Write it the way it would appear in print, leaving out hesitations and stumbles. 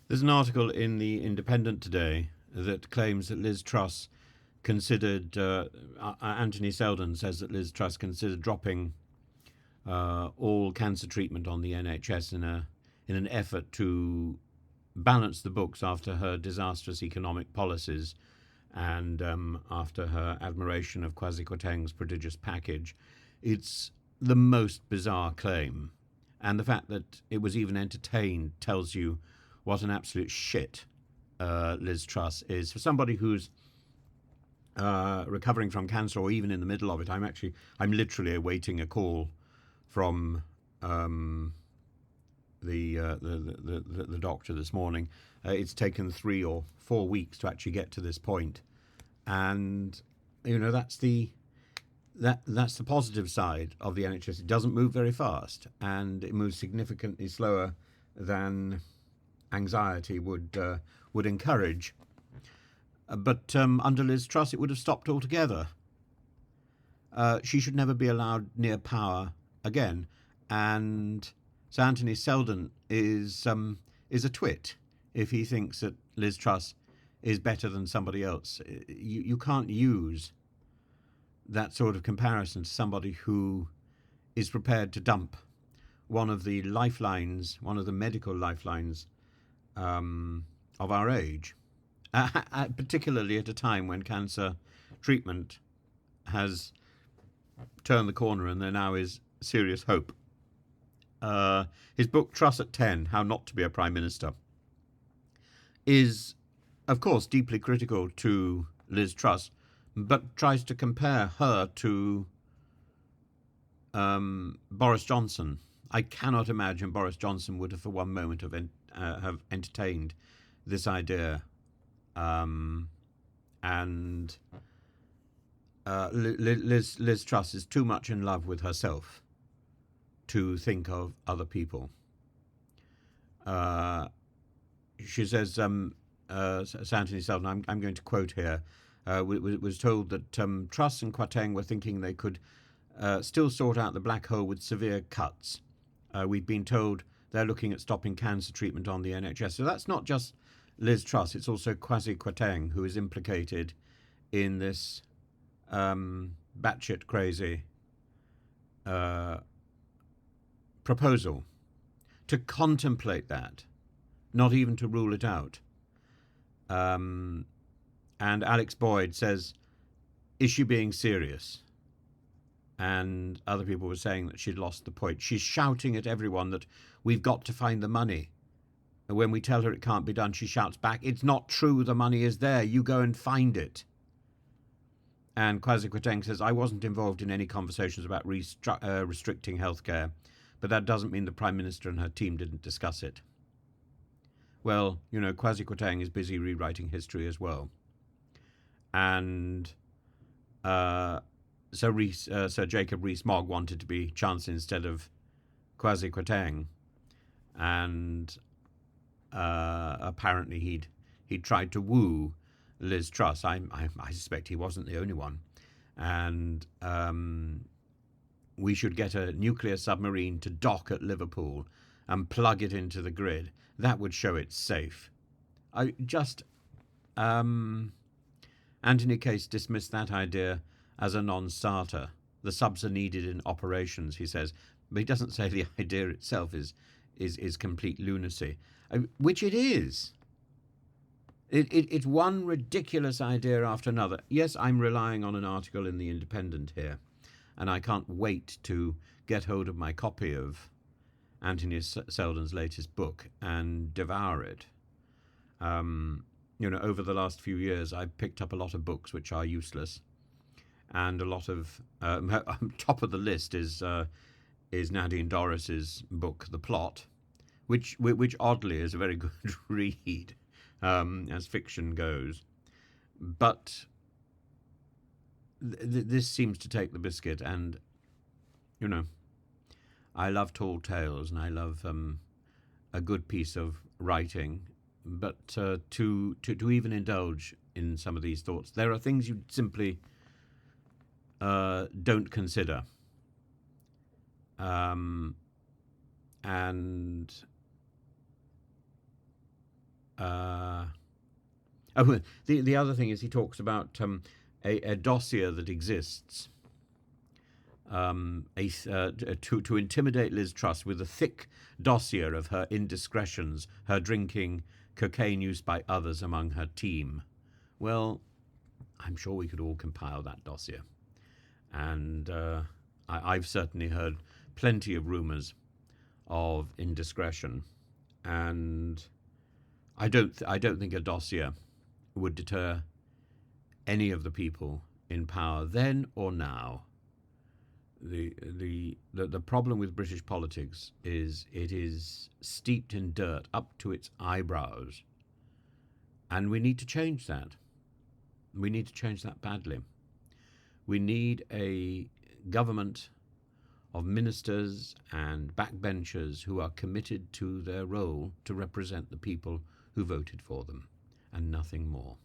There's an article in the Independent today that claims that Liz Truss considered, Anthony Seldon says that Liz Truss considered dropping all cancer treatment on the NHS in an effort to balance the books after her disastrous economic policies and after her admiration of Kwasi Kwateng's prodigious package. It's the most bizarre claim, and the fact that it was even entertained tells you what an absolute shit Liz Truss is. For somebody who's recovering from cancer or even in the middle of it, I'm literally awaiting a call from the doctor this morning. It's taken 3 or 4 weeks to actually get to this point, and that's the positive side of the NHS. It doesn't move very fast, and it moves significantly slower than anxiety would encourage. But under Liz Truss, it would have stopped altogether. She should never be allowed near power again. And Sir Anthony Seldon is a twit if he thinks that Liz Truss is better than somebody else. You can't use that sort of comparison to somebody who is prepared to dump one of the lifelines, one of the medical lifelines of our age, particularly at a time when cancer treatment has turned the corner and there now is serious hope. His book, Truss at 10, How Not to be a Prime Minister, is, of course, deeply critical to Liz Truss, but tries to compare her to Boris Johnson. I cannot imagine Boris Johnson would have for one moment have entertained this idea. Liz Truss is too much in love with herself to think of other people. She says, Sir Anthony Seldon, I'm going to quote here, was told that Truss and Kwateng were thinking they could still sort out the black hole with severe cuts. We've been told they're looking at stopping cancer treatment on the NHS. So that's not just Liz Truss, it's also Kwasi Kwateng, who is implicated in this batshit crazy proposal. To contemplate that, not even to rule it out. And Alex Boyd says, is she being serious? And other people were saying that she'd lost the point. She's shouting at everyone that we've got to find the money. And when we tell her it can't be done, she shouts back, it's not true, the money is there, you go and find it. And Kwasi Kwateng says, I wasn't involved in any conversations about restricting healthcare, but that doesn't mean the Prime Minister and her team didn't discuss it. Well, Kwasi Kwateng is busy rewriting history as well. And Sir Jacob Rees-Mogg wanted to be Chancellor instead of Kwasi Kwateng, and apparently he'd tried to woo Liz Truss. I suspect he wasn't the only one, and we should get a nuclear submarine to dock at Liverpool and plug it into the grid. That would show it's safe. Anthony Case dismissed that idea as a non-starter. The subs are needed in operations, he says, but he doesn't say the idea itself is complete lunacy, which it is. It's one ridiculous idea after another. Yes, I'm relying on an article in the Independent here, and I can't wait to get hold of my copy of Anthony Seldon's latest book and devour it. Over the last few years, I've picked up a lot of books which are useless, and a lot of top of the list is Nadine Dorris's book, The Plot, which oddly is a very good read as fiction goes, but this seems to take the biscuit. And I love tall tales and I love a good piece of writing, but to even indulge in some of these thoughts, there are things you simply don't consider. And The other thing is he talks about a dossier that exists to intimidate Liz Truss with a thick dossier of her indiscretions, her drinking, cocaine use by others among her team. Well, I'm sure we could all compile that dossier. And I've certainly heard plenty of rumours of indiscretion, and I don't think a dossier would deter any of the people in power then or now. The problem with British politics is it is steeped in dirt up to its eyebrows, and we need to change that. We need to change that badly. We need a government of ministers and backbenchers who are committed to their role to represent the people who voted for them, and nothing more.